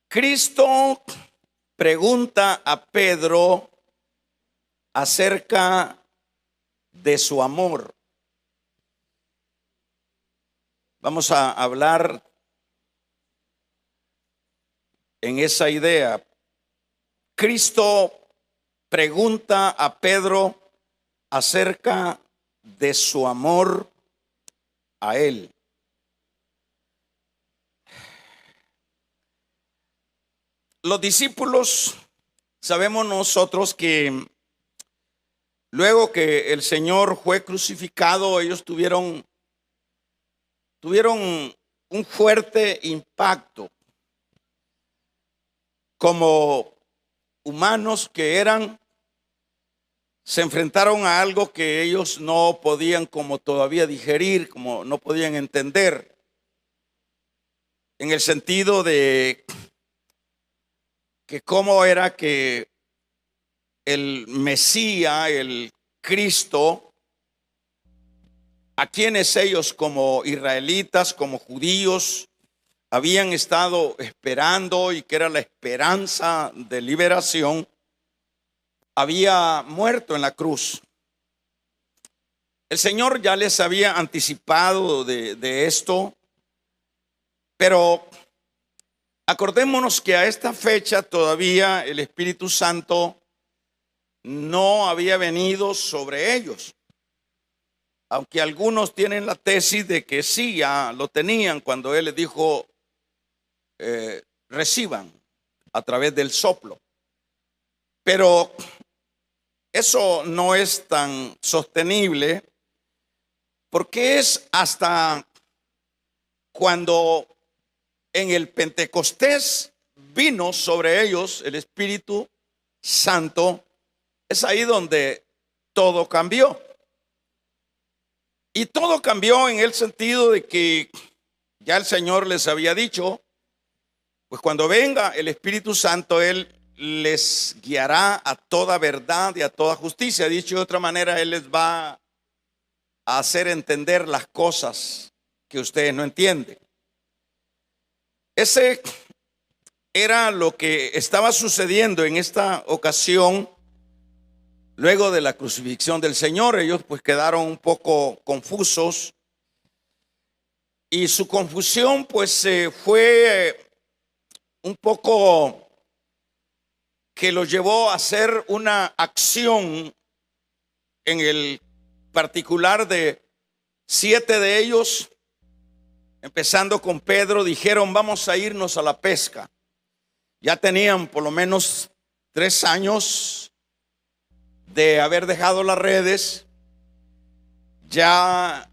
Cristo pregunta a Pedro acerca de su amor. Vamos a hablar en esa idea. Cristo pregunta a Pedro acerca de su amor a él. Los discípulos, sabemos nosotros que luego que el Señor fue crucificado, ellos tuvieron un fuerte impacto. Como humanos que eran, se enfrentaron a algo que ellos no podían como todavía digerir, como no podían entender, en el sentido de que cómo era que el Mesías, el Cristo, a quienes ellos como israelitas, como judíos, habían estado esperando y que era la esperanza de liberación, había muerto en la cruz. El Señor ya les había anticipado de esto, pero acordémonos que a esta fecha todavía el Espíritu Santo no había venido sobre ellos. Aunque algunos tienen la tesis de que sí, ya lo tenían cuando Él les dijo, reciban a través del soplo. Pero eso no es tan sostenible, porque es hasta cuando en el Pentecostés vino sobre ellos el Espíritu Santo, es ahí donde todo cambió. Y todo cambió en el sentido de que ya el Señor les había dicho, pues cuando venga el Espíritu Santo, Él les guiará a toda verdad y a toda justicia. Dicho de otra manera, Él les va a hacer entender las cosas que ustedes no entienden. Ese era lo que estaba sucediendo en esta ocasión. Luego de la crucifixión del Señor, ellos pues quedaron un poco confusos, y su confusión pues fue un poco que los llevó a hacer una acción en el particular de 7 de ellos, empezando con Pedro. Dijeron: vamos a irnos a la pesca. Ya tenían por lo menos 3 años de haber dejado las redes, ya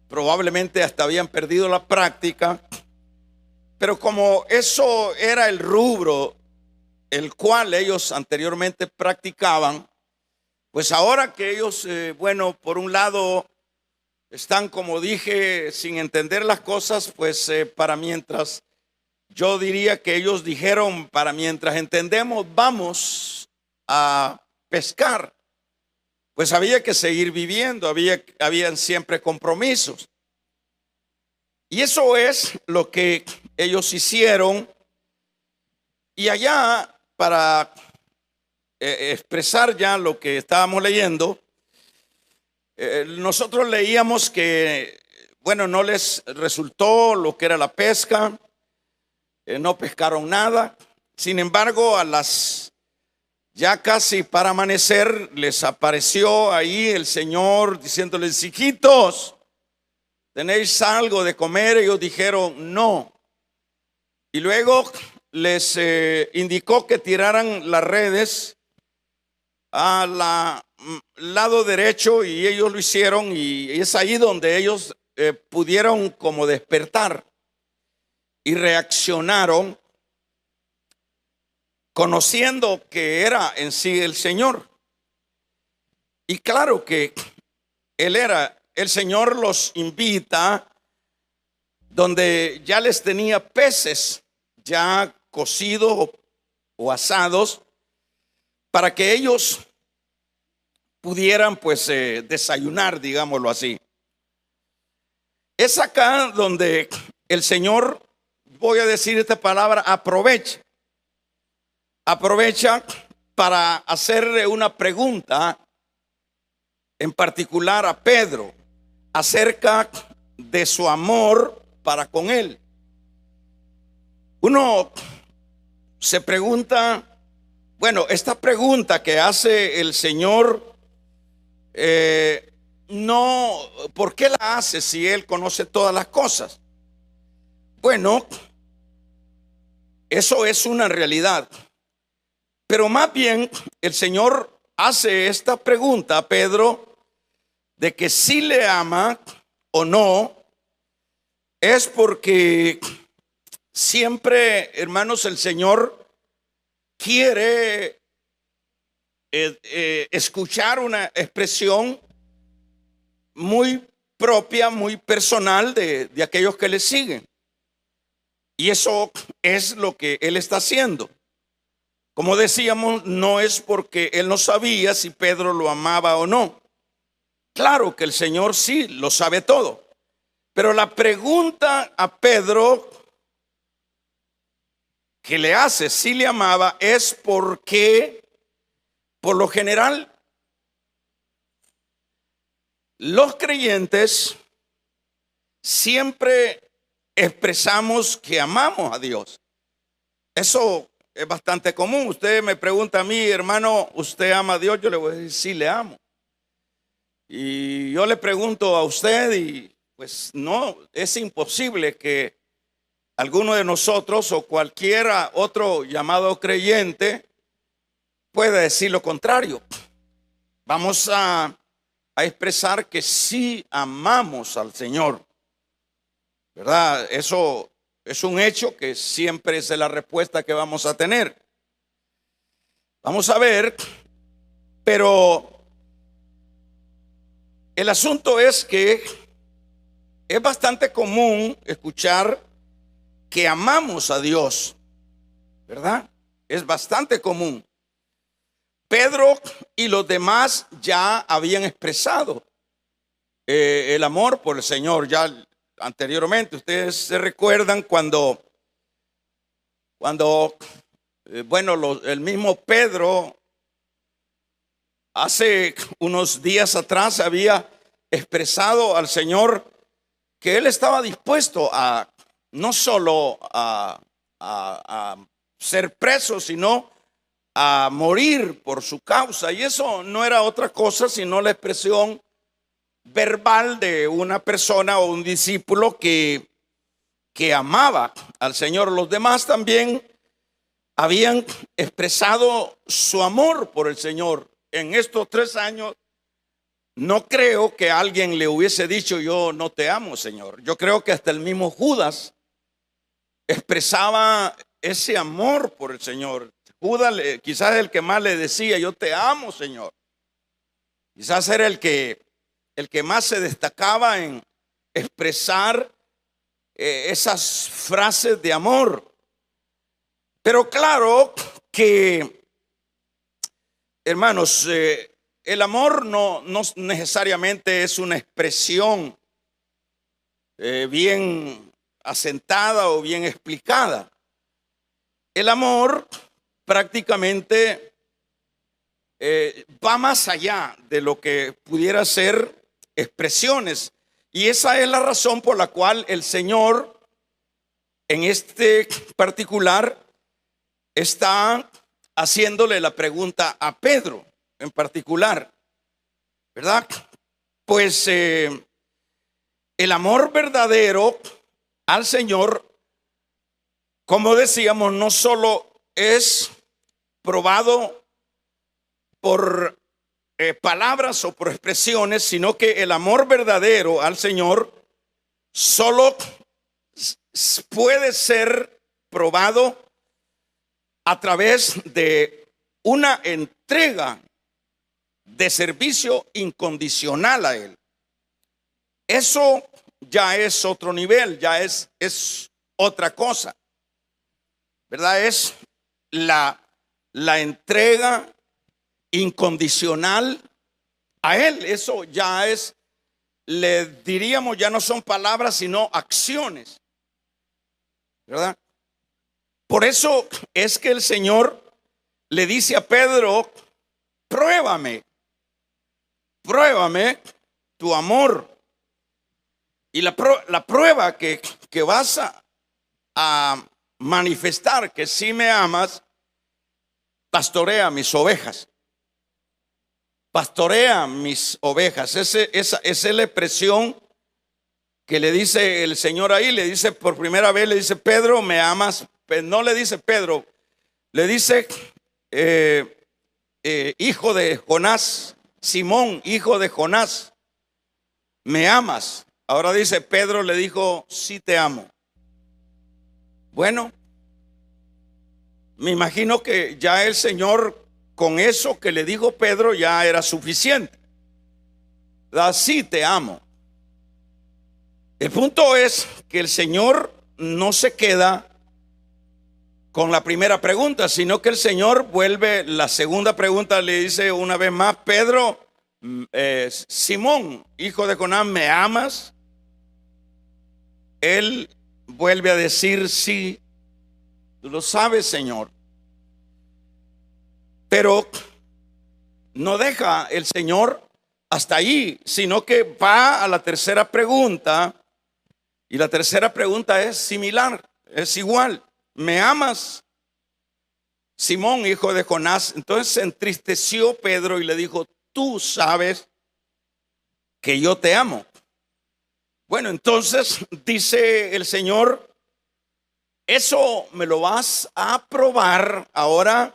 probablemente hasta habían perdido la práctica, pero como eso era el rubro el cual ellos anteriormente practicaban, pues ahora que ellos, bueno, por un lado están, como dije, sin entender las cosas, pues para mientras, yo diría que ellos dijeron, para mientras entendemos, vamos a pescar. Pues había que seguir viviendo, habían siempre compromisos. Y eso es lo que ellos hicieron. Y allá, para expresar ya lo que estábamos leyendo, nosotros leíamos que, bueno, no les resultó lo que era la pesca, no pescaron nada. Sin embargo, ya casi para amanecer, les apareció ahí el Señor diciéndoles: hijitos, ¿tenéis algo de comer? Ellos dijeron: no. Y luego les indicó que tiraran las redes al lado derecho, y ellos lo hicieron, y es ahí donde ellos pudieron como despertar y reaccionaron, conociendo que era en sí el Señor. Y claro que Él era. El Señor los invita donde ya les tenía peces ya cocidos o asados, para que ellos pudieran pues desayunar, digámoslo así. Es acá donde el Señor voy a decir esta palabra, aprovecha. Aprovecha para hacerle una pregunta en particular a Pedro acerca de su amor para con él. Uno se pregunta, bueno, esta pregunta que hace el Señor, no, ¿por qué la hace si Él conoce todas las cosas? Bueno, eso es una realidad. Pero más bien el Señor hace esta pregunta a Pedro de que si le ama o no, es porque siempre, hermanos, el Señor quiere escuchar una expresión muy propia, muy personal de aquellos que le siguen. Y eso es lo que Él está haciendo. Como decíamos, no es porque Él no sabía si Pedro lo amaba o no. Claro que el Señor sí lo sabe todo. Pero la pregunta a Pedro que le hace si le amaba es porque, por lo general, los creyentes siempre expresamos que amamos a Dios. Eso es bastante común. Usted me pregunta a mí, hermano, ¿usted ama a Dios? Yo le voy a decir, sí, le amo. Y yo le pregunto a usted y pues no, es imposible que alguno de nosotros o cualquiera otro llamado creyente pueda decir lo contrario. Vamos a expresar que sí amamos al Señor, ¿verdad? Eso es un hecho que siempre es la respuesta que vamos a tener. Vamos a ver, pero el asunto es que es bastante común escuchar que amamos a Dios, ¿verdad? Es bastante común. Pedro y los demás ya habían expresado el amor por el Señor ya anteriormente. Ustedes se recuerdan cuando el mismo Pedro hace unos días atrás había expresado al Señor que él estaba dispuesto a no solo a ser preso, sino a morir por su causa. Y eso no era otra cosa sino la expresión verbal de una persona o un discípulo que amaba al Señor. Los demás también habían expresado su amor por el Señor. En estos 3 años no creo que alguien le hubiese dicho yo no te amo, Señor. Yo creo que hasta el mismo Judas expresaba ese amor por el Señor. Judas quizás el que más le decía yo te amo, Señor. Quizás era el que más se destacaba en expresar esas frases de amor. Pero claro que, hermanos, el amor no necesariamente es una expresión bien asentada o bien explicada. El amor prácticamente va más allá de lo que pudiera ser expresiones. Y esa es la razón por la cual el Señor en este particular está haciéndole la pregunta a Pedro en particular, ¿verdad? Pues el amor verdadero al Señor, como decíamos, no solo es probado por palabras o por expresiones, sino que el amor verdadero al Señor solo puede ser probado a través de una entrega de servicio incondicional a Él. Eso ya es otro nivel, ya es otra cosa, ¿verdad? Es la entrega incondicional a Él. Eso ya es, le diríamos, ya no son palabras sino acciones, ¿verdad? Por eso es que el Señor le dice a Pedro: pruébame tu amor. Y la prueba que vas a manifestar que sí me amas: pastorea mis ovejas. Pastorea mis ovejas. Esa es la expresión que le dice el Señor ahí. Le dice por primera vez, le dice: Pedro, ¿me amas? No le dice Pedro, le dice hijo de Jonás, Simón, hijo de Jonás, ¿me amas? Ahora dice: Pedro le dijo: sí te amo. Bueno, me imagino que ya el Señor, con eso que le dijo Pedro, ya era suficiente. Sí te amo. El punto es que el Señor no se queda con la primera pregunta, sino que el Señor vuelve la segunda pregunta, le dice una vez más: Pedro, Simón, hijo de Jonás, ¿me amas? Él vuelve a decir: sí, tú lo sabes, Señor. Pero no deja el Señor hasta ahí, sino que va a la tercera pregunta. Y la tercera pregunta es similar, es igual: ¿me amas, Simón, hijo de Jonás? Entonces se entristeció Pedro y le dijo: tú sabes que yo te amo. Bueno, entonces dice el Señor: eso me lo vas a probar ahora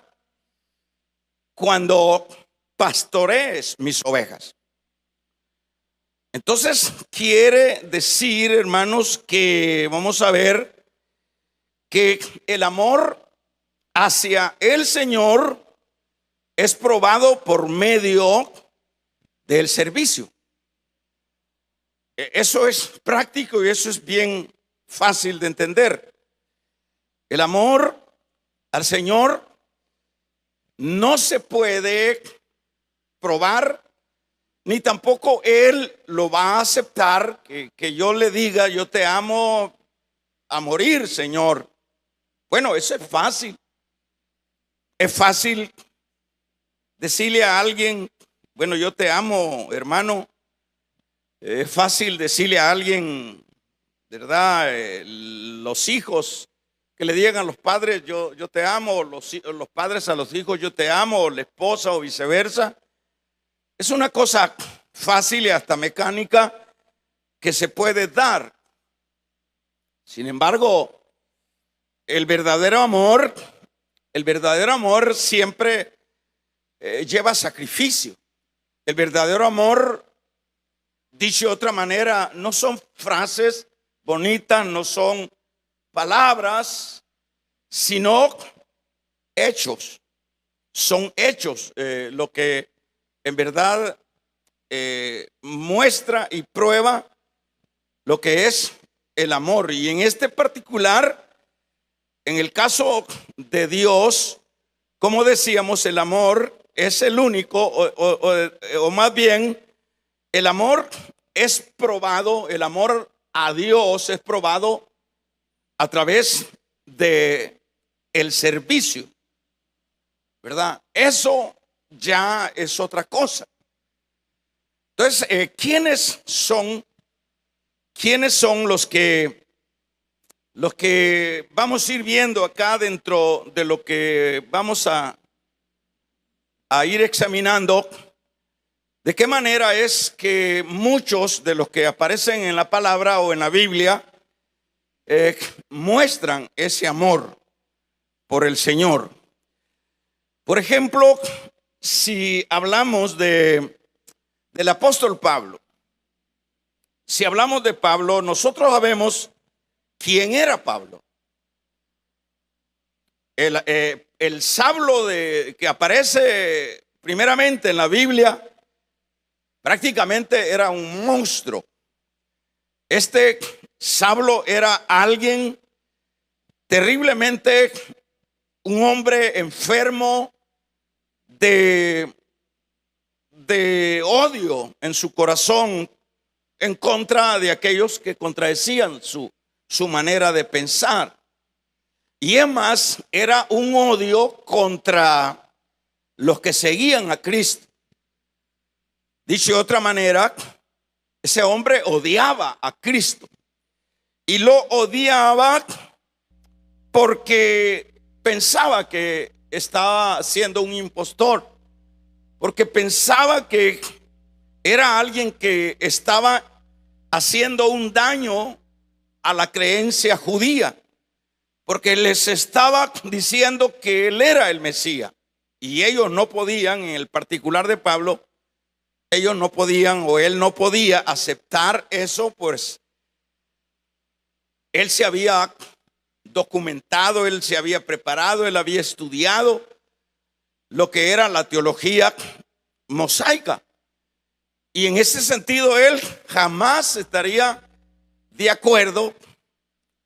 cuando pastorees mis ovejas. Entonces quiere decir, hermanos, que vamos a ver que el amor hacia el Señor es probado por medio del servicio. Eso es práctico y eso es bien fácil de entender. El amor al Señor no se puede probar, ni tampoco Él lo va a aceptar, que yo le diga: yo te amo a morir, Señor. Bueno, eso es fácil. Es fácil decirle a alguien: bueno, yo te amo, hermano. Es fácil decirle a alguien, ¿verdad? Los hijos que le digan a los padres: yo te amo. Los padres a los hijos: yo te amo. O la esposa o viceversa. Es una cosa fácil y hasta mecánica que se puede dar. Sin embargo, el verdadero amor siempre lleva sacrificio. El verdadero amor, dicho de otra manera, no son frases bonitas, no son palabras, sino hechos. Son hechos lo que en verdad muestra y prueba lo que es el amor. Y en este particular, en el caso de Dios, como decíamos, el amor es el único, o más bien, el amor es probado, el amor a Dios es probado a través de el servicio, ¿verdad? Eso ya es otra cosa. Entonces, ¿quiénes son los que vamos a ir viendo acá dentro de lo que vamos a ir examinando? ¿De qué manera es que muchos de los que aparecen en la palabra o en la Biblia muestran ese amor por el Señor? Por ejemplo, si hablamos del apóstol Pablo, si hablamos de Pablo, nosotros sabemos quién era Pablo. El Saulo que aparece primeramente en la Biblia prácticamente era un monstruo. Este Saulo era alguien terriblemente, un hombre enfermo de odio en su corazón en contra de aquellos que contradecían su manera de pensar. Y es más, era un odio contra los que seguían a Cristo. Dicho de otra manera, ese hombre odiaba a Cristo. Y lo odiaba porque pensaba que estaba siendo un impostor. Porque pensaba que era alguien que estaba haciendo un daño a la creencia judía. Porque les estaba diciendo que él era el Mesías. Y ellos no podían, en el particular de Pablo, ellos no podían, o él no podía aceptar eso, pues él se había documentado, él se había preparado, él había estudiado lo que era la teología mosaica. Y en ese sentido él jamás estaría de acuerdo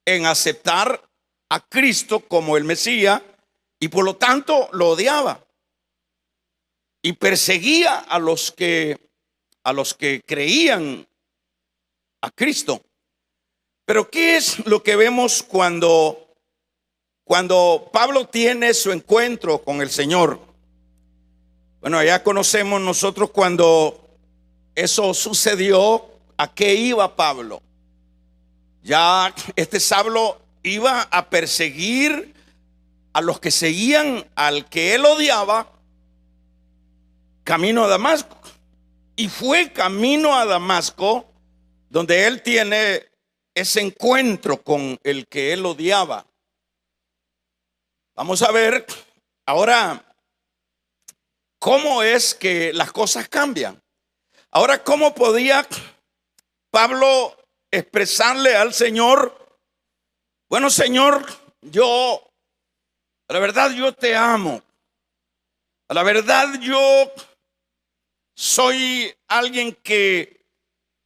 en aceptar a Cristo como el Mesías, y por lo tanto lo odiaba y perseguía a los que creían a Cristo. Pero ¿qué es lo que vemos cuando Pablo tiene su encuentro con el Señor? Bueno, ya conocemos nosotros cuando eso sucedió, ¿a qué iba Pablo? Ya Saulo iba a perseguir a los que seguían al que él odiaba, camino a Damasco. Y fue camino a Damasco donde él tiene ese encuentro con el que él odiaba. Vamos a ver ahora cómo es que las cosas cambian. Ahora, ¿cómo podía Pablo expresarle al Señor: bueno, Señor, la verdad yo te amo, la verdad yo soy alguien que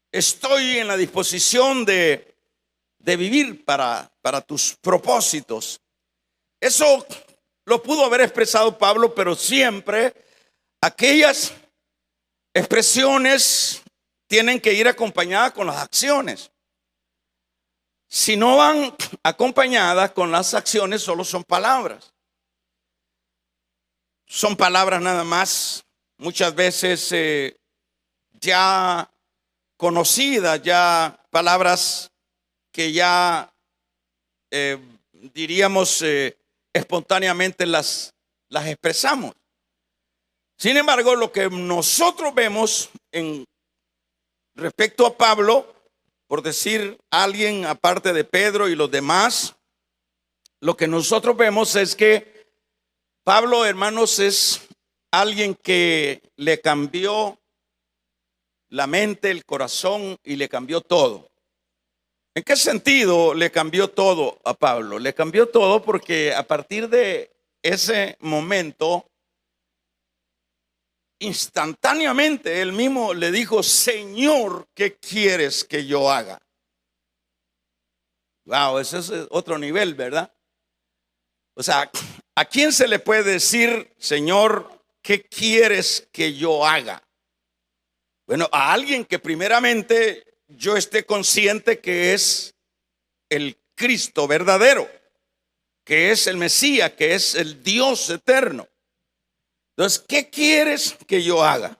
estoy en la disposición de vivir para tus propósitos? Eso lo pudo haber expresado Pablo, pero siempre aquellas expresiones tienen que ir acompañadas con las acciones. Si no van acompañadas con las acciones, solo son palabras. Son palabras nada más, muchas veces ya conocidas, ya palabras que ya diríamos espontáneamente las expresamos. Sin embargo, lo que nosotros vemos en respecto a Pablo, por decir alguien aparte de Pedro y los demás, lo que nosotros vemos es que Pablo, hermanos, es alguien que le cambió la mente, el corazón, y le cambió todo. ¿En qué sentido le cambió todo a Pablo? Le cambió todo porque a partir de ese momento, instantáneamente él mismo le dijo: Señor, ¿qué quieres que yo haga? Wow, ese es otro nivel, ¿verdad? O sea, ¿a quién se le puede decir: Señor, ¿qué quieres que yo haga? Bueno, a alguien que primeramente yo esté consciente que es el Cristo verdadero, que es el Mesías, que es el Dios eterno. Entonces, ¿qué quieres que yo haga?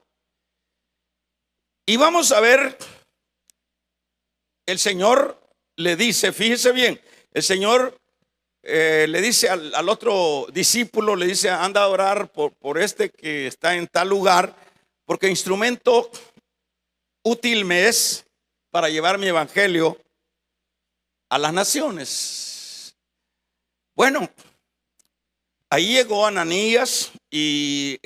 Y vamos a ver, el Señor le dice, fíjese bien, el Señor le dice al otro discípulo, le dice: anda a orar por este que está en tal lugar, porque instrumento útil me es para llevar mi evangelio a las naciones. Bueno, ahí llegó Ananías y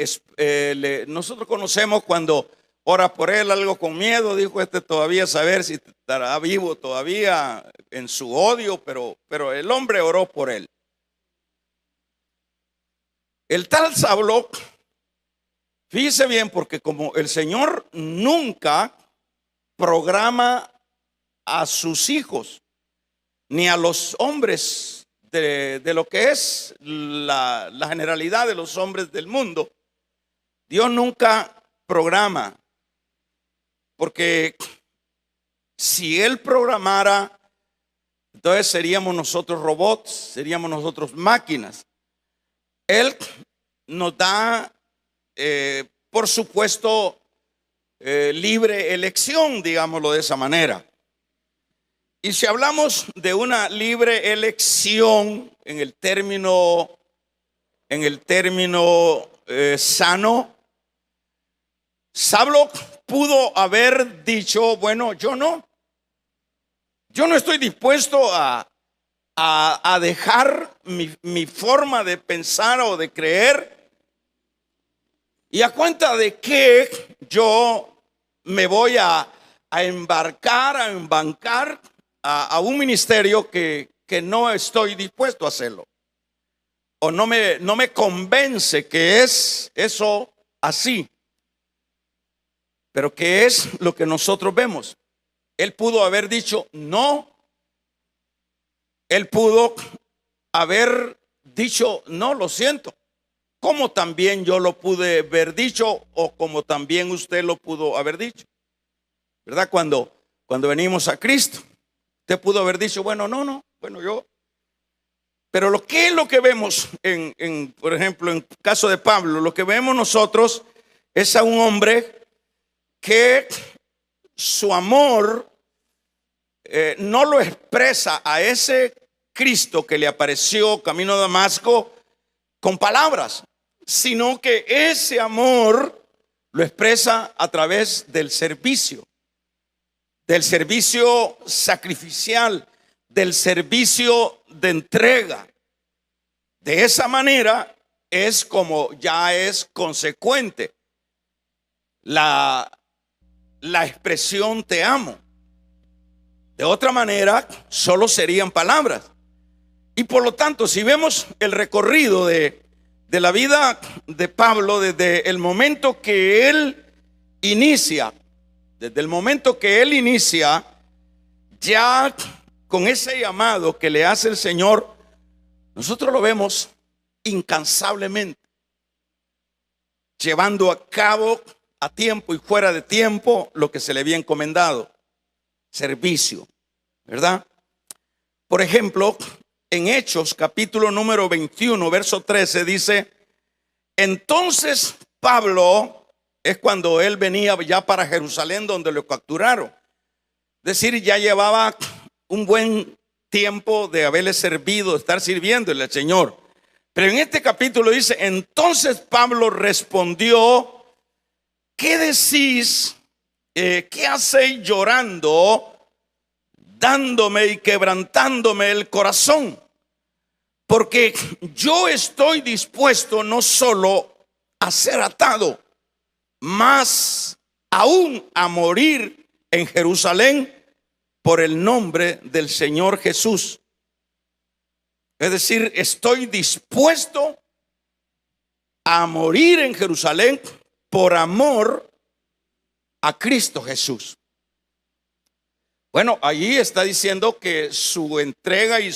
nosotros conocemos cuando ora por él algo con miedo. Dijo: todavía saber si estará vivo todavía en su odio, pero el hombre oró por él. El tal Saulo, fíjese bien, porque como el Señor nunca programa a sus hijos ni a los hombres de lo que es la generalidad de los hombres del mundo, Dios nunca programa, porque si Él programara Entonces seríamos nosotros robots, seríamos nosotros máquinas. Él nos da, por supuesto, libre elección, digámoslo de esa manera. Y si hablamos de una libre elección en el término sano, Saulo pudo haber dicho, bueno, yo no estoy dispuesto a dejar mi forma de pensar o de creer, y a cuenta de que yo me voy a embancar a un ministerio que no estoy dispuesto a hacerlo, o no me convence que es eso así. Pero ¿qué es lo que nosotros vemos? Él pudo haber dicho no. Él pudo haber dicho no, lo siento. Como también yo lo pude haber dicho, o como también usted lo pudo haber dicho, ¿verdad? Cuando venimos a Cristo, usted pudo haber dicho, bueno, bueno, yo. Pero ¿qué es lo que vemos por ejemplo, en el caso de Pablo? Lo que vemos nosotros es a un hombre que su amor no lo expresa a ese Cristo que le apareció camino a Damasco con palabras, sino que ese amor lo expresa a través del servicio sacrificial, del servicio de entrega. De esa manera es como ya es consecuente la expresión te amo. De otra manera, solo serían palabras. Y por lo tanto, si vemos el recorrido de la vida de Pablo, desde el momento que él inicia, ya con ese llamado que le hace el Señor, nosotros lo vemos incansablemente, llevando a cabo a tiempo y fuera de tiempo lo que se le había encomendado: servicio, ¿verdad? Por ejemplo, en Hechos capítulo número 21 verso 13 dice: entonces Pablo, es cuando él venía ya para Jerusalén, donde lo capturaron, es decir, ya llevaba un buen tiempo de haberle servido, de estar sirviéndole al Señor. Pero en este capítulo dice: entonces Pablo respondió: ¿qué decís? ¿Qué hacéis llorando, dándome y quebrantándome el corazón? Porque yo estoy dispuesto no solo a ser atado, más aún a morir en Jerusalén por el nombre del Señor Jesús. Es decir, estoy dispuesto a morir en Jerusalén por amor a Cristo Jesús. Bueno, allí está diciendo que su entrega, y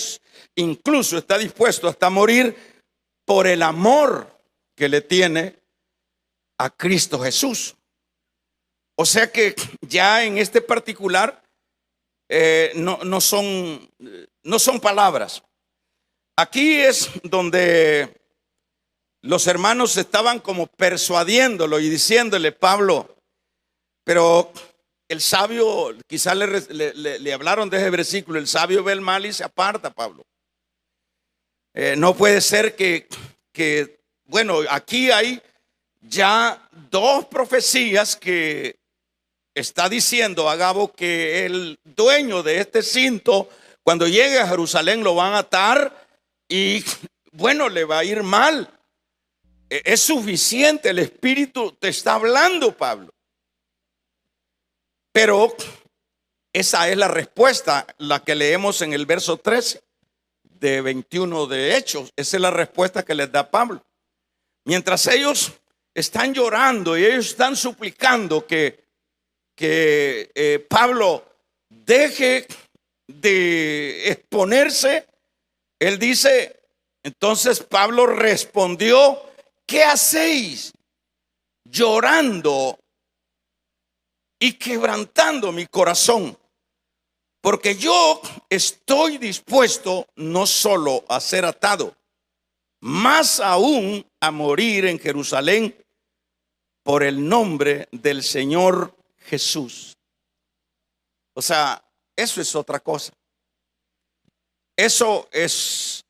incluso está dispuesto hasta morir por el amor que le tiene a Cristo Jesús. O sea que ya en este particular no son palabras. Aquí es donde los hermanos estaban como persuadiéndolo y diciéndole: Pablo, pero el sabio, quizás le hablaron de ese versículo: el sabio ve el mal y se aparta, Pablo. No puede ser que, bueno, aquí hay ya dos profecías que está diciendo Agabo que el dueño de este cinto, cuando llegue a Jerusalén, lo van a atar y, bueno, le va a ir mal. Es suficiente, el Espíritu te está hablando, Pablo. Pero esa es la respuesta, la que leemos en el verso 13 de 21 de Hechos. Esa es la respuesta que les da Pablo. Mientras ellos están llorando y ellos están suplicando que Pablo deje de exponerse, él dice, entonces Pablo respondió: ¿qué hacéis llorando y quebrantando mi corazón? Porque yo estoy dispuesto no solo a ser atado, más aún a morir en Jerusalén por el nombre del Señor Jesús. O sea, eso es otra cosa. Eso es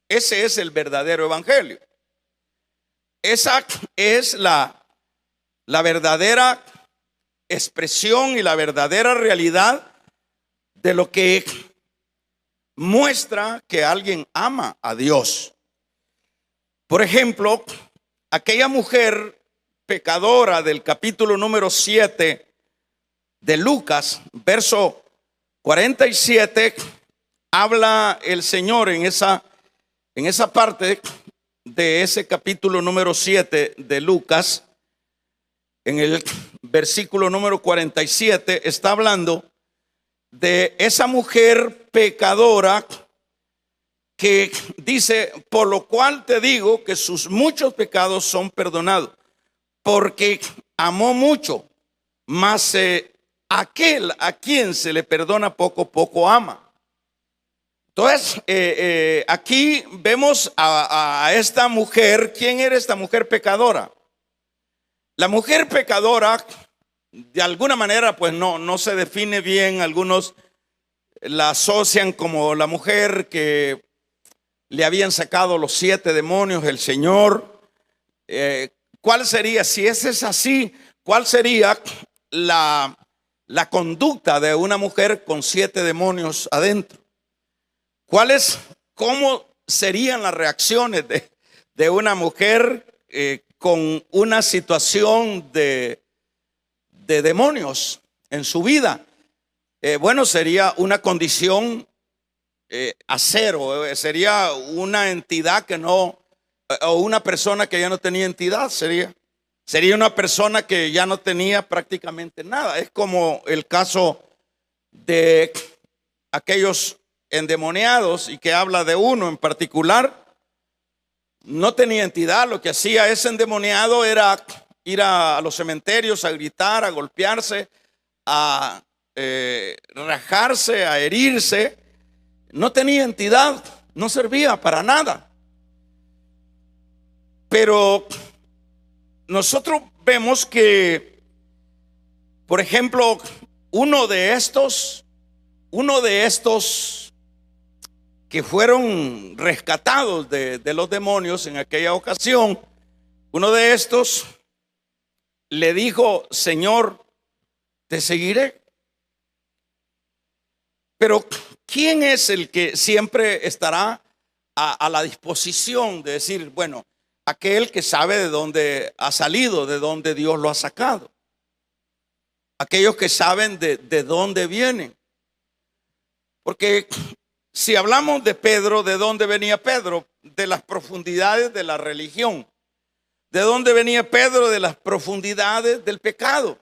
ese es el verdadero evangelio. Esa es la verdadera expresión y la verdadera realidad de lo que muestra que alguien ama a Dios. Por ejemplo, aquella mujer pecadora del capítulo número 7 de Lucas, verso 47, habla el Señor en esa parte de ese capítulo número 7 de Lucas. En el versículo número 47 está hablando de esa mujer pecadora que dice: por lo cual te digo que sus muchos pecados son perdonados, porque amó mucho, mas aquel a quien se le perdona poco, poco ama. Entonces, aquí vemos a esta mujer. ¿Quién era esta mujer pecadora? La mujer pecadora, de alguna manera, pues no se define bien. Algunos la asocian como la mujer que le habían sacado los 7 demonios el Señor. ¿Cuál sería, si ese es así, cuál sería la conducta de una mujer con 7 demonios adentro? ¿Cómo serían las reacciones de una mujer con una situación de demonios en su vida? Bueno, sería una condición a cero. Sería una entidad que no, o una persona que ya no tenía entidad. Sería una persona que ya no tenía prácticamente nada. Es como el caso de aquellos endemoniados, y que habla de uno en particular. No tenía entidad. Lo que hacía ese endemoniado era ir a los cementerios a gritar, a golpearse, a rajarse, a herirse. No tenía entidad, no servía para nada. Pero nosotros vemos que, por ejemplo, uno de estos que fueron rescatados de los demonios en aquella ocasión, uno de estos le dijo: Señor, te seguiré. Pero ¿quién es el que siempre estará a la disposición de decir, bueno, aquel que sabe de dónde ha salido, de dónde Dios lo ha sacado? Aquellos que saben de dónde vienen. Porque si hablamos de Pedro, ¿de dónde venía Pedro? De las profundidades de la religión. ¿De dónde venía Pedro? De las profundidades del pecado.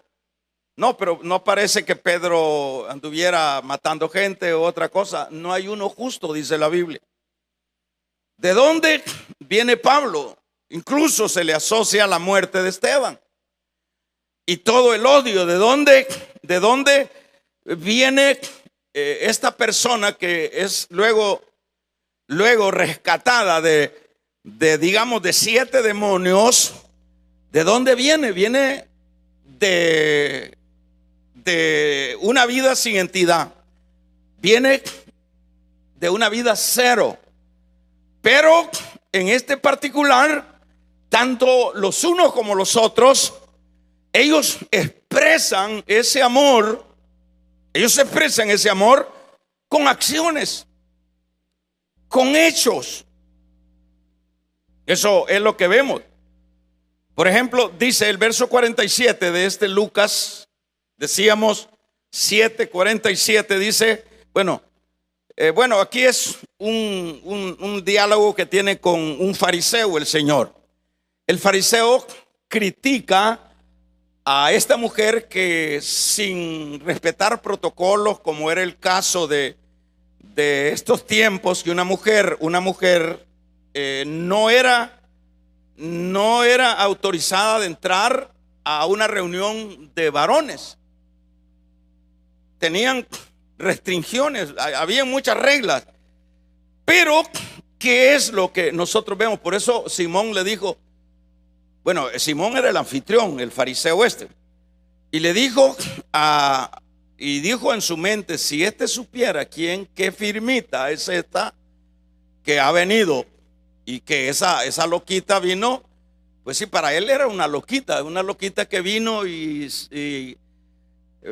No, pero no parece que Pedro anduviera matando gente o otra cosa. No hay uno justo, dice la Biblia. ¿De dónde viene Pablo? Incluso se le asocia a la muerte de Esteban y todo el odio. ¿De dónde viene esta persona que es luego rescatada digamos, de 7 demonios? ¿De dónde viene? Viene de una vida sin entidad. Viene de una vida cero. Pero en este particular, tanto los unos como los otros, ellos expresan ese amor. Ellos expresan ese amor con acciones, con hechos. Eso es lo que vemos. Por ejemplo, dice el verso 47 de este Lucas, decíamos 7:47, dice, bueno, aquí es un diálogo que tiene con un fariseo el Señor. El fariseo critica a esta mujer que, sin respetar protocolos, como era el caso de estos tiempos, que una mujer no era autorizada de entrar a una reunión de varones. tenían restricciones, había muchas reglas. Pero, ¿qué es lo que nosotros vemos? Por eso Simón le dijo, bueno, Simón era el anfitrión, el fariseo este, y le dijo y dijo en su mente, si este supiera qué firmita es esta que ha venido y que esa loquita vino, pues sí, para él era una loquita que vino y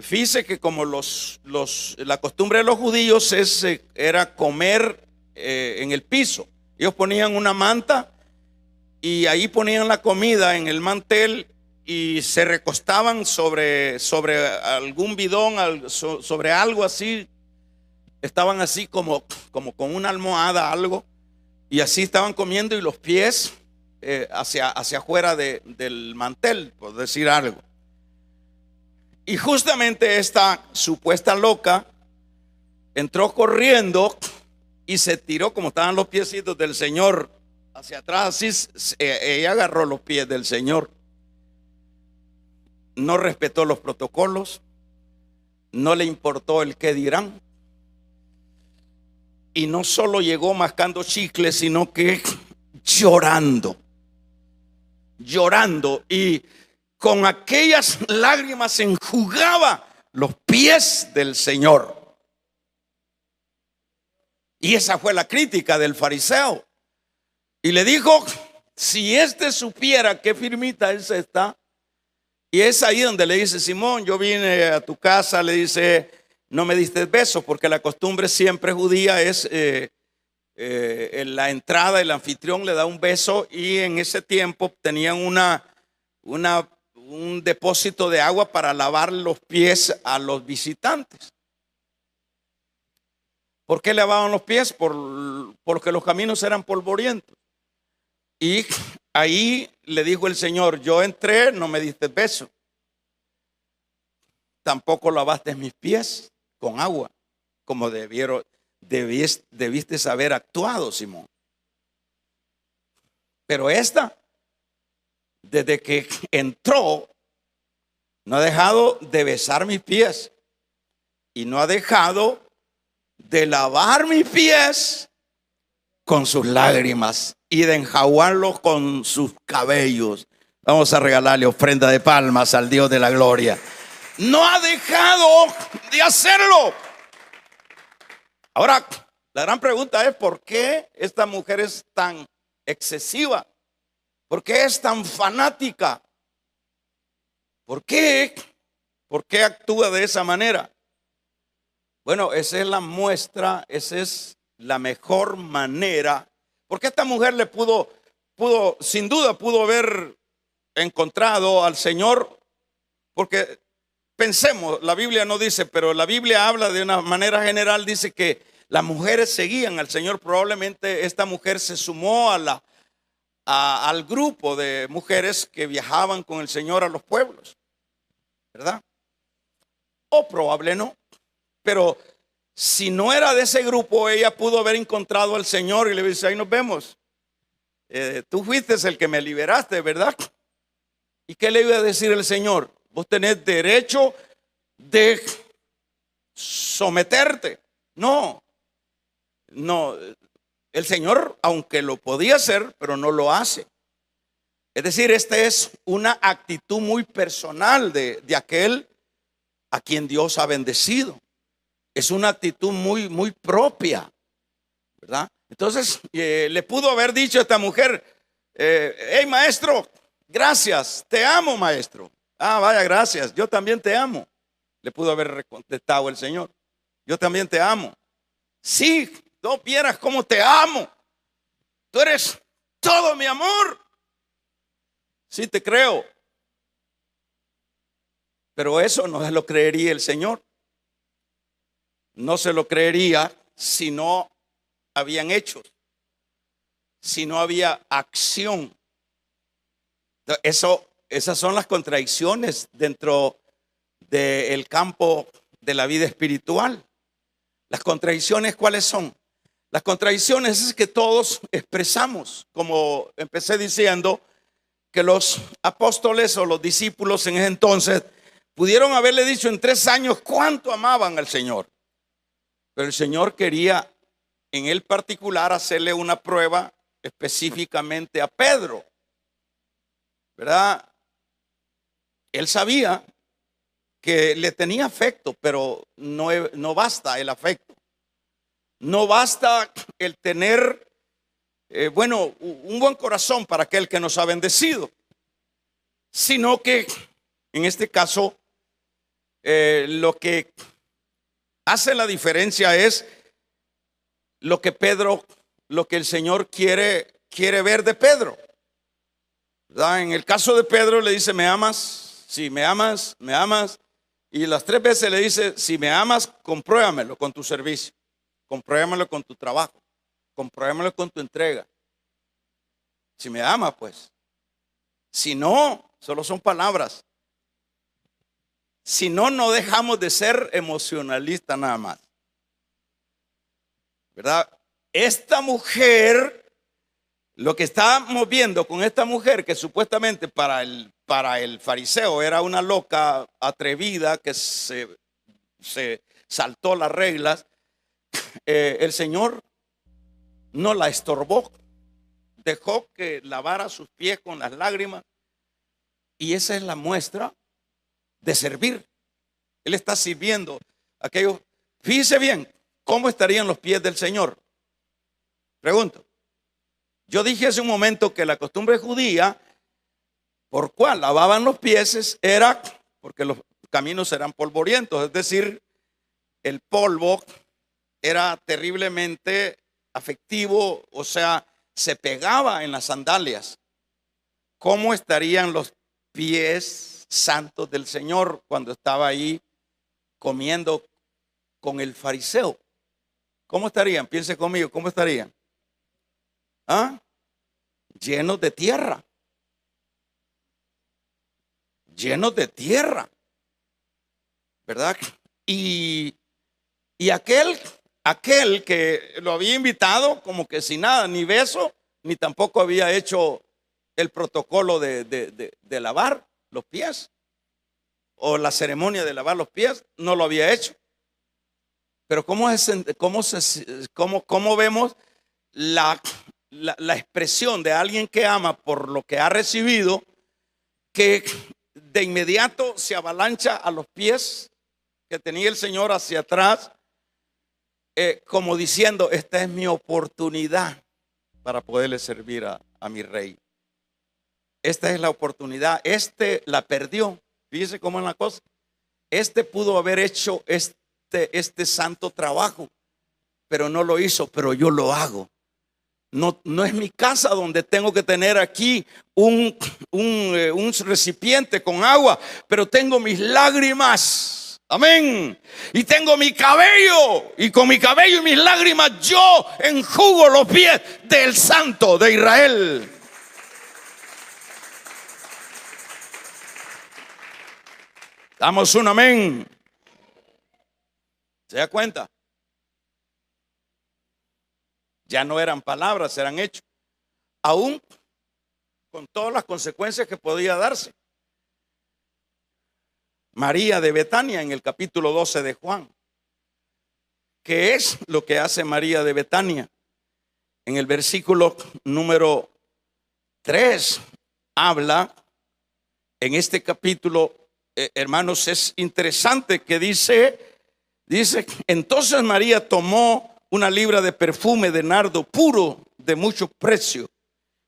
fíjese que como la costumbre de los judíos era comer en el piso. Ellos ponían una manta y ahí ponían la comida en el mantel y se recostaban sobre algún bidón, sobre algo así. Estaban así como con una almohada, algo, y así estaban comiendo, y los pies hacia afuera del mantel, por decir algo. Y justamente esta supuesta loca entró corriendo y se tiró, como estaban los piecitos del Señor hacia atrás, así ella agarró los pies del Señor. No respetó los protocolos, no le importó el qué dirán, y no solo llegó mascando chicles, sino que llorando y con aquellas lágrimas enjugaba los pies del Señor. Y esa fue la crítica del fariseo. Y le dijo, si este supiera qué firmita es esta. Y es ahí donde le dice, Simón, yo vine a tu casa, le dice, no me diste besos, porque la costumbre siempre judía es en la entrada el anfitrión le da un beso, y en ese tiempo tenían un depósito de agua para lavar los pies a los visitantes. ¿Por qué lavaban los pies? Porque los caminos eran polvorientos. Y ahí le dijo el Señor, yo entré, no me diste beso, tampoco lavaste mis pies con agua, como debiste haber actuado, Simón. Pero esta, desde que entró, no ha dejado de besar mis pies y no ha dejado de lavar mis pies con sus lágrimas y de enjaguarlos con sus cabellos. Vamos a regalarle ofrenda de palmas al Dios de la gloria. No ha dejado de hacerlo. Ahora, la gran pregunta es, ¿por qué esta mujer es tan excesiva? ¿Por qué es tan fanática? ¿Por qué actúa de esa manera? Bueno, esa es la muestra, esa es la mejor manera. Porque esta mujer sin duda pudo haber encontrado al Señor, porque pensemos, la Biblia no dice, pero la Biblia habla de una manera general, dice que las mujeres seguían al Señor. Probablemente esta mujer se sumó al grupo de mujeres que viajaban con el Señor a los pueblos, ¿verdad? O probable no. Pero si no era de ese grupo, ella pudo haber encontrado al Señor y le dice, ahí nos vemos. Tú fuiste el que me liberaste, ¿verdad? ¿Y qué le iba a decir el Señor? Vos tenés derecho de someterte. No. El Señor, aunque lo podía hacer, pero no lo hace. Es decir, esta es una actitud muy personal de aquel a quien Dios ha bendecido. Es una actitud muy, muy propia, ¿verdad? Entonces, le pudo haber dicho a esta mujer, hey maestro, gracias, te amo maestro. Ah, vaya, gracias, yo también te amo. Le pudo haber contestado el Señor, yo también te amo. Sí, no vieras cómo te amo. Tú eres todo mi amor. Sí, te creo. Pero eso no se lo creería el Señor. No se lo creería si no habían hechos, si no había acción. Esas son las contradicciones dentro del campo de la vida espiritual. Las contradicciones, ¿cuáles son? Las contradicciones es que todos expresamos, como empecé diciendo, que los apóstoles o los discípulos en ese entonces Pudieron haberle dicho en 3 años cuánto amaban al Señor. Pero el Señor quería en el particular hacerle una prueba específicamente a Pedro, ¿verdad? Él sabía que le tenía afecto, pero no basta el afecto. No basta el tener, un buen corazón para aquel que nos ha bendecido, sino que en este caso lo que hace la diferencia es lo que el Señor quiere ver de Pedro, ¿verdad? En el caso de Pedro le dice: ¿me amas? Sí, me amas, me amas. Y las 3 veces le dice: si me amas, compruébamelo con tu servicio, compruébamelo con tu trabajo, compruébamelo con tu entrega. Si me amas, pues. Si no, solo son palabras. Si no, no dejamos de ser emocionalistas nada más, ¿verdad? Esta mujer, lo que estábamos viendo con esta mujer, que supuestamente para el fariseo era una loca atrevida que se saltó las reglas, el Señor no la estorbó, dejó que lavara sus pies con las lágrimas, y esa es la muestra de servir. Él está sirviendo a aquellos. Fíjese bien, ¿cómo estarían los pies del Señor? Pregunto. Yo dije hace un momento que la costumbre judía, por cual lavaban los pies, era porque los caminos eran polvorientos, es decir, el polvo era terriblemente afectivo, o sea, se pegaba en las sandalias. ¿Cómo estarían los pies santos del Señor cuando estaba ahí comiendo con el fariseo? ¿Cómo estarían? Piense conmigo, ¿cómo estarían? Llenos de tierra. Llenos de tierra, ¿verdad? Y aquel que lo había invitado, como que sin nada, ni beso, ni tampoco había hecho el protocolo de lavar los pies, o la ceremonia de lavar los pies, no lo había hecho. Pero ¿cómo vemos la expresión de alguien que ama por lo que ha recibido, que de inmediato se avalancha a los pies que tenía el Señor hacia atrás, como diciendo: esta es mi oportunidad para poderle servir a mi rey? Esta es la oportunidad. La perdió. Fíjese cómo es la cosa. Pudo haber hecho este santo trabajo, pero no lo hizo. Pero yo lo hago. No es mi casa donde tengo que tener aquí un recipiente con agua, pero tengo mis lágrimas. Amén. Y tengo mi cabello, y con mi cabello y mis lágrimas yo enjugo los pies del Santo de Israel. Damos un amén. ¿Se da cuenta? Ya no eran palabras, eran hechos, aún con todas las consecuencias que podía darse. María de Betania, en el capítulo 12 de Juan. ¿Qué es lo que hace María de Betania? En el versículo número 3 habla, en este capítulo, hermanos, es interesante que dice, entonces María tomó una libra de perfume de nardo puro de mucho precio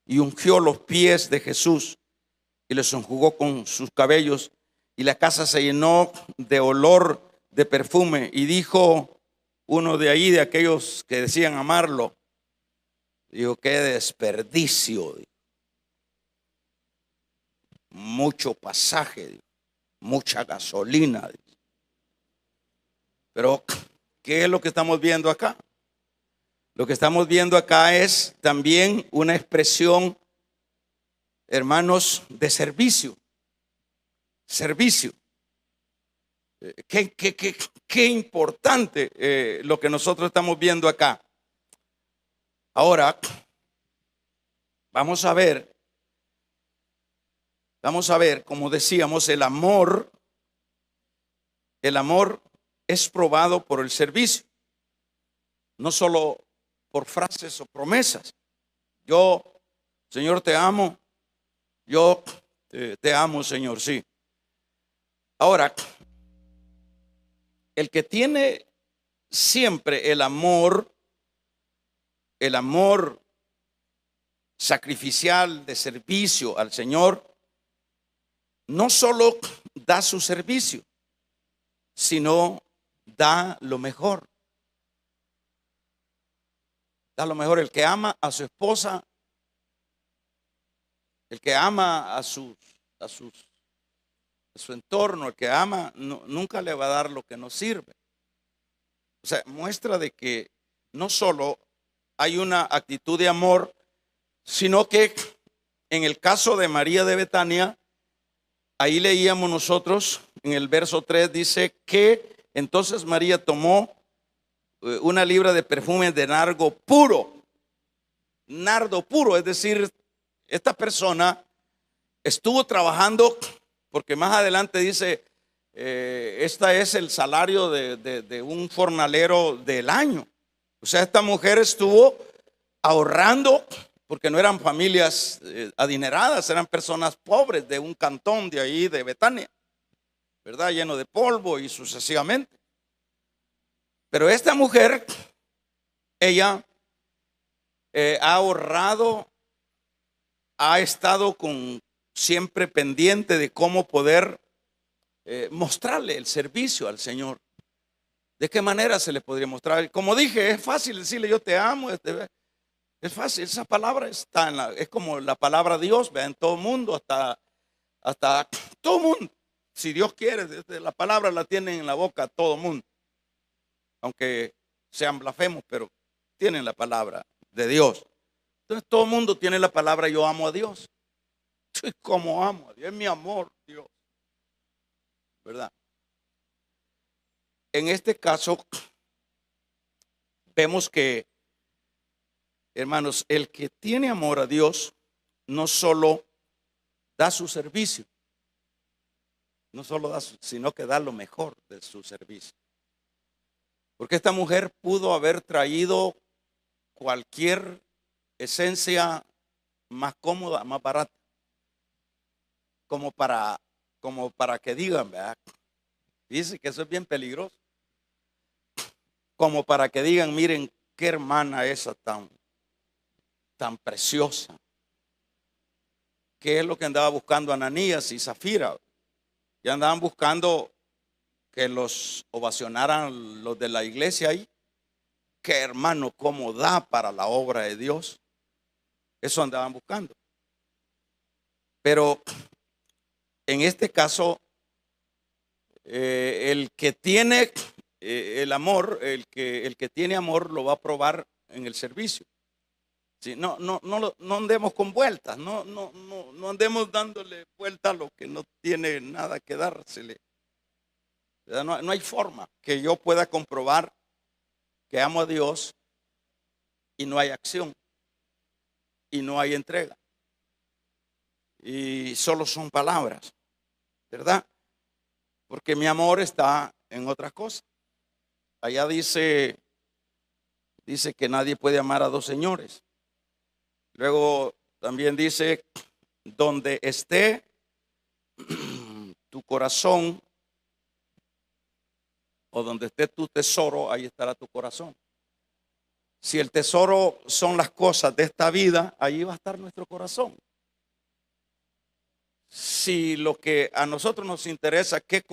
y ungió los pies de Jesús y los enjugó con sus cabellos, y la casa se llenó de olor de perfume. Y dijo uno de ahí, de aquellos que decían amarlo, dijo: qué desperdicio, mucho pasaje, mucha gasolina. Pero ¿qué es lo que estamos viendo acá? Lo que estamos viendo acá es también una expresión, hermanos, de servicio. Servicio. Qué importante lo que nosotros estamos viendo acá. Ahora, vamos a ver, como decíamos, el amor el amor es probado por el servicio, no solo por frases o promesas. Yo, Señor, te amo. Yo te amo, Señor, sí. Ahora, el que tiene siempre el amor sacrificial de servicio al Señor, no solo da su servicio, sino da lo mejor. Da lo mejor. El que ama a su esposa, el que ama a su entorno, el que ama, nunca le va a dar lo que no sirve. O sea, muestra de que no solo hay una actitud de amor, sino que en el caso de María de Betania, ahí leíamos nosotros en el verso 3, dice que entonces María tomó una libra de perfume de nardo puro, es decir, esta persona estuvo trabajando, porque más adelante dice, este es el salario de un jornalero del año. O sea, esta mujer estuvo ahorrando, porque no eran familias adineradas, eran personas pobres de un cantón de ahí, de Betania, ¿verdad? Lleno de polvo y sucesivamente. Pero esta mujer, ella ha ahorrado, ha estado siempre pendiente de cómo poder mostrarle el servicio al Señor. ¿De qué manera se le podría mostrar? Como dije, es fácil decirle yo te amo. Es fácil, esa palabra está es como la palabra Dios, ¿ve? En todo el mundo, hasta todo el mundo. Si Dios quiere, la palabra la tienen en la boca todo el mundo. Aunque sean blasfemos, pero tienen la palabra de Dios. Entonces todo el mundo tiene la palabra yo amo a Dios. ¿Cómo amo a Dios? Es mi amor, Dios. ¿Verdad? En este caso, vemos que, hermanos, el que tiene amor a Dios no solo da su servicio, no solo da, sino que da lo mejor de su servicio. Porque esta mujer pudo haber traído cualquier esencia más cómoda, más barata, como para que digan, ¿verdad? Dice que eso es bien peligroso. Como para que digan, miren qué hermana esa tan preciosa. ¿Qué es lo que andaba buscando Ananías y Zafira? Ya andaban buscando que los ovacionaran los de la iglesia ahí. Qué hermano, cómo da para la obra de Dios. Eso andaban buscando. Pero en este caso, el que tiene el amor, el que tiene amor lo va a probar en el servicio. Sí, no andemos con vueltas, no andemos dándole vuelta a lo que no tiene nada que dársele. No hay forma que yo pueda comprobar que amo a Dios y no hay acción y no hay entrega. Y solo son palabras, ¿verdad? Porque mi amor está en otras cosas. Allá dice que nadie puede amar a dos señores. Luego también dice, donde esté tu corazón o donde esté tu tesoro, ahí estará tu corazón. Si el tesoro son las cosas de esta vida, ahí va a estar nuestro corazón. Si lo que a nosotros nos interesa, qué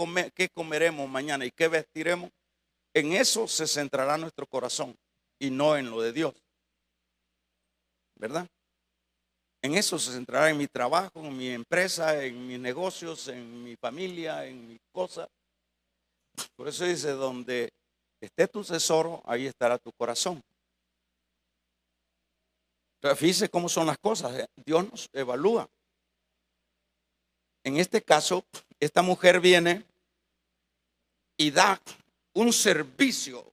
comeremos mañana y qué vestiremos, en eso se centrará nuestro corazón y no en lo de Dios. ¿Verdad? En eso se centrará, en mi trabajo, en mi empresa, en mis negocios, en mi familia, en mis cosas. Por eso dice, donde esté tu tesoro, ahí estará tu corazón. Entonces, fíjese cómo son las cosas. Dios nos evalúa. En este caso, esta mujer viene y da un servicio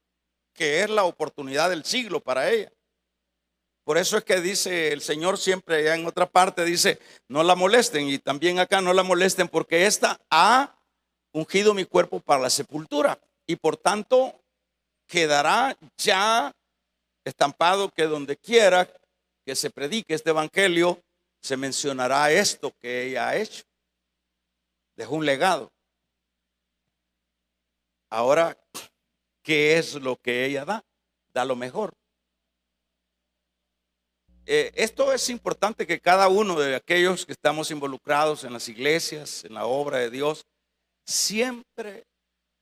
que es la oportunidad del siglo para ella. Por eso es que dice el Señor siempre, allá en otra parte, dice, no la molesten. Y también acá no la molesten porque esta ha ungido mi cuerpo para la sepultura. Y por tanto, quedará ya estampado que donde quiera que se predique este evangelio, se mencionará esto que ella ha hecho. Dejó un legado. Ahora, ¿qué es lo que ella da? Da lo mejor. Esto es importante, que cada uno de aquellos que estamos involucrados en las iglesias, en la obra de Dios, siempre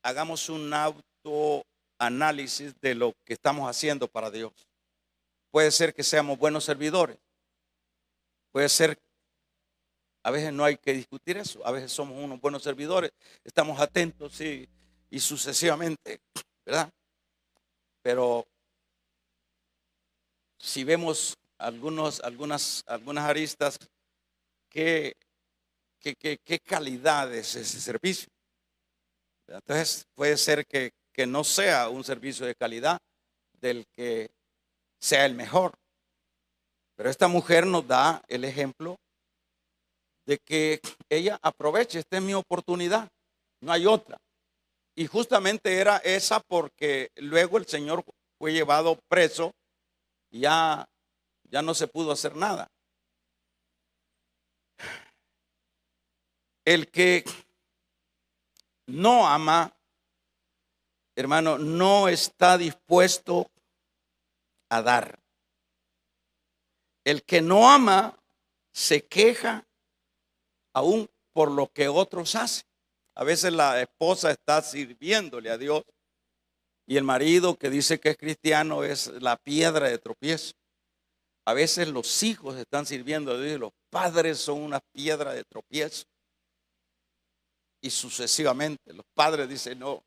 hagamos un autoanálisis de lo que estamos haciendo para Dios. Puede ser que seamos buenos servidores. Puede ser, a veces no hay que discutir eso. A veces somos unos buenos servidores. Estamos atentos y sucesivamente, ¿verdad? Pero si vemos algunas aristas, ¿qué calidad es ese servicio? Entonces puede ser que no sea un servicio de calidad del que sea el mejor. Pero esta mujer nos da el ejemplo de que ella aproveche, esta es mi oportunidad, no hay otra. Y justamente era esa, porque luego el Señor fue llevado preso y ya no se pudo hacer nada. El que no ama, hermano, no está dispuesto a dar. El que no ama se queja aún por lo que otros hacen. A veces la esposa está sirviéndole a Dios y el marido, que dice que es cristiano, es la piedra de tropiezo. A veces los hijos están sirviendo a Dios y los padres son una piedra de tropiezo. Y sucesivamente los padres dicen, no,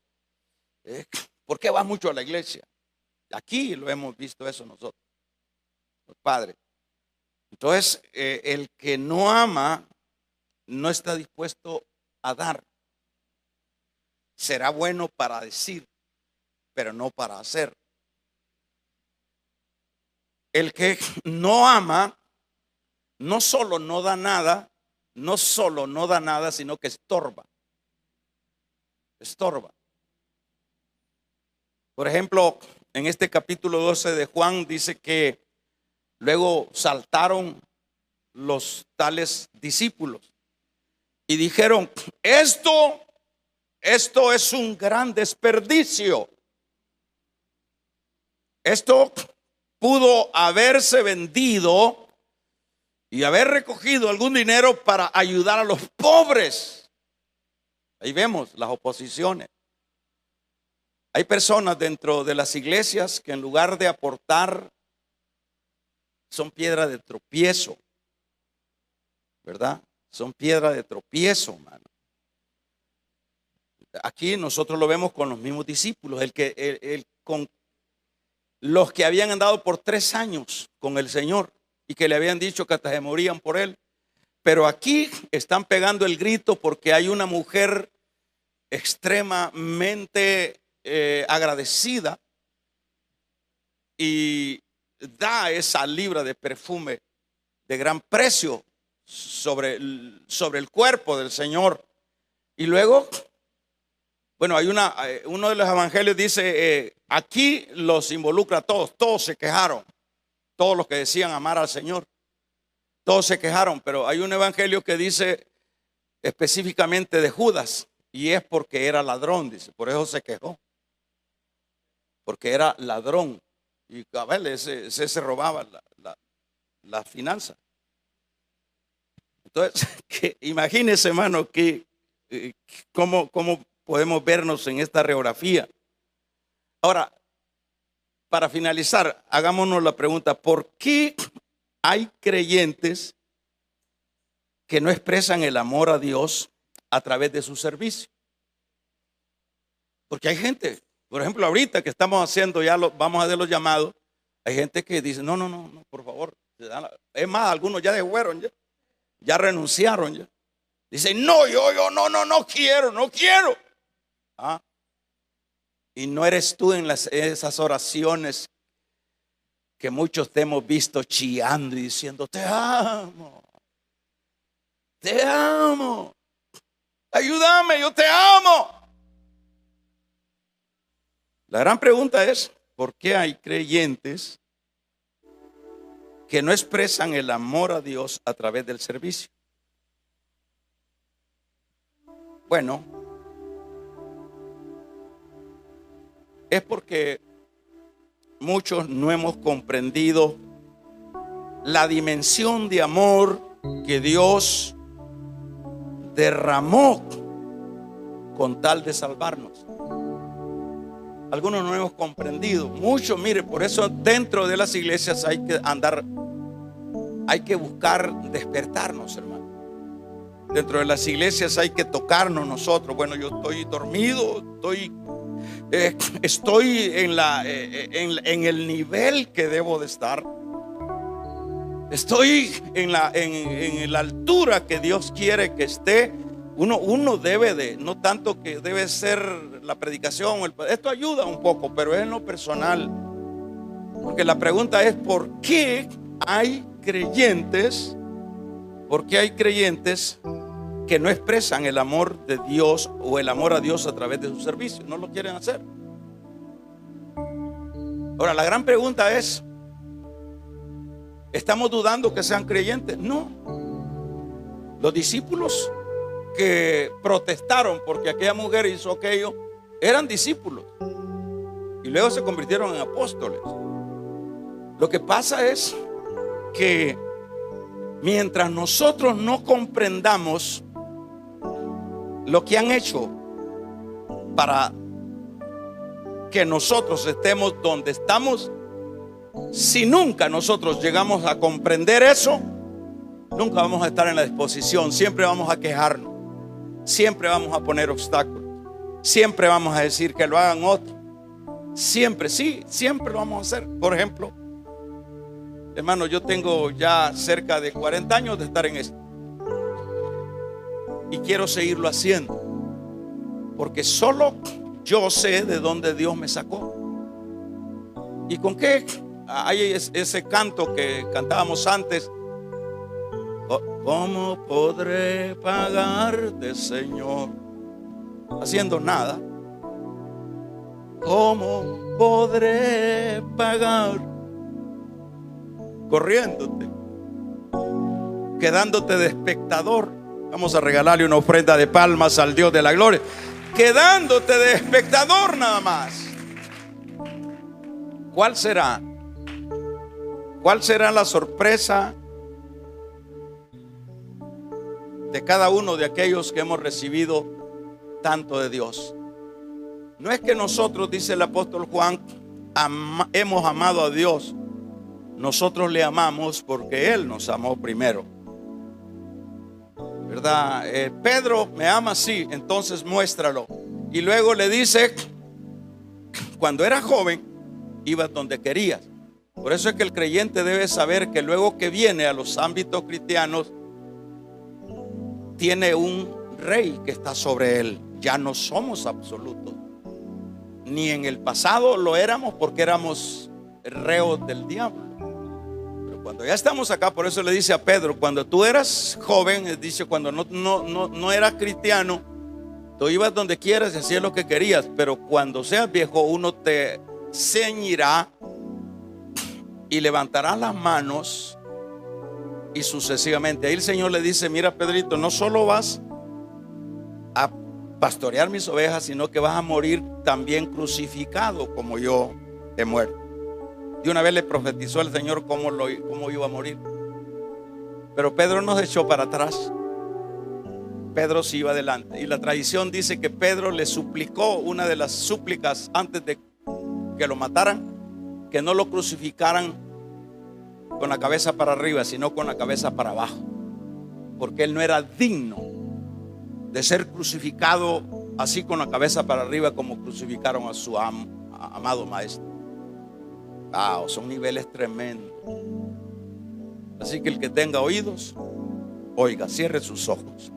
¿por qué vas mucho a la iglesia? Aquí lo hemos visto eso nosotros, los padres. Entonces, el que no ama no está dispuesto a dar. Será bueno para decir, pero no para hacer. El que no ama no solo no da nada, sino que estorba. Estorba. Por ejemplo, en este capítulo 12 de Juan dice que luego saltaron los tales discípulos y dijeron, esto es un gran desperdicio. Esto pudo haberse vendido y haber recogido algún dinero para ayudar a los pobres. Ahí vemos las oposiciones. Hay personas dentro de las iglesias que en lugar de aportar son piedra de tropiezo, ¿verdad? Son piedra de tropiezo, hermano. Aquí nosotros lo vemos con los mismos discípulos, con los que habían andado por 3 años con el Señor y que le habían dicho que hasta se morían por él. Pero aquí están pegando el grito porque hay una mujer extremadamente agradecida y da esa libra de perfume de gran precio sobre el cuerpo del Señor. Y luego, bueno, hay uno de los evangelios dice, aquí los involucra a todos se quejaron, todos los que decían amar al Señor, todos se quejaron, pero hay un evangelio que dice específicamente de Judas, y es porque era ladrón, dice, por eso se quejó, porque era ladrón, y a ver, ese se robaba la finanza. Entonces, imagínese, hermano, cómo podemos vernos en esta reografía. Ahora, para finalizar, hagámonos la pregunta, ¿por qué hay creyentes que no expresan el amor a Dios a través de su servicio? Porque hay gente, por ejemplo, ahorita que estamos haciendo, vamos a hacer los llamados, hay gente que dice, no, por favor. Es más, algunos ya fueron, ya renunciaron. Ya. Dicen, no quiero. ¿Ah? Y no eres tú en esas oraciones que muchos te hemos visto chillando y diciendo, te amo. ayúdame, yo te amo. La gran pregunta es, ¿por qué hay creyentes que no expresan el amor a Dios a través del servicio? Bueno, es porque muchos no hemos comprendido la dimensión de amor que Dios derramó con tal de salvarnos. Algunos no hemos comprendido mucho. Mire, por eso dentro de las iglesias hay que andar, hay que buscar despertarnos, hermano. Dentro de las iglesias hay que tocarnos nosotros. Bueno, yo estoy dormido, estoy en el nivel que debo de estar. Estoy en la altura que Dios quiere que esté. Uno debe de, no tanto que debe ser la predicación, esto ayuda un poco, pero es en lo personal. Porque la pregunta es, ¿por qué hay creyentes? ¿Por qué hay creyentes que no expresan el amor de Dios o el amor a Dios a través de su servicio? No lo quieren hacer. Ahora, la gran pregunta es, ¿estamos dudando que sean creyentes? No. Los discípulos que protestaron porque aquella mujer hizo aquello eran discípulos y luego se convirtieron en apóstoles. Lo que pasa es que mientras nosotros no comprendamos lo que han hecho para que nosotros estemos donde estamos, si nunca nosotros llegamos a comprender eso, nunca vamos a estar en la disposición. Siempre vamos a quejarnos, siempre vamos a poner obstáculos, siempre vamos a decir que lo hagan otros. Siempre, sí, siempre lo vamos a hacer. Por ejemplo, hermano, yo tengo ya cerca de 40 años de estar en esto y quiero seguirlo haciendo, porque solo yo sé de dónde Dios me sacó. ¿Y con qué? Hay ese canto que cantábamos antes: ¿cómo podré pagarte, Señor? Haciendo nada. ¿Cómo podré pagar? Corriéndote, quedándote de espectador. Vamos a regalarle una ofrenda de palmas al Dios de la gloria. Quedándote de espectador nada más. ¿Cuál será? ¿Cuál será la sorpresa de cada uno de aquellos que hemos recibido tanto de Dios? No es que nosotros, dice el apóstol Juan, hemos amado a Dios. Nosotros le amamos porque Él nos amó primero, ¿verdad? Pedro, ¿me ama? Sí, entonces muéstralo. Y luego le dice, cuando eras joven, ibas donde querías. Por eso es que el creyente debe saber que luego que viene a los ámbitos cristianos, tiene un rey que está sobre él. Ya no somos absolutos. Ni en el pasado lo éramos porque éramos reos del diablo. Pero cuando ya estamos acá, por eso le dice a Pedro, cuando tú eras joven, dice, cuando no eras cristiano, tú ibas donde quieras y hacías lo que querías. Pero cuando seas viejo, uno te ceñirá y levantará las manos y sucesivamente. Ahí el Señor le dice, mira, Pedrito, no solo vas a pastorear mis ovejas, sino que vas a morir también crucificado como yo he muerto. De una vez le profetizó el Señor cómo iba a morir. Pero Pedro no se echó para atrás. Pedro sí iba adelante. Y la tradición dice que Pedro le suplicó, una de las súplicas antes de que lo mataran, que no lo crucificaran con la cabeza para arriba, sino con la cabeza para abajo, porque él no era digno de ser crucificado así con la cabeza para arriba como crucificaron a su amado maestro. Son niveles tremendos. Así que el que tenga oídos, oiga, cierre sus ojos.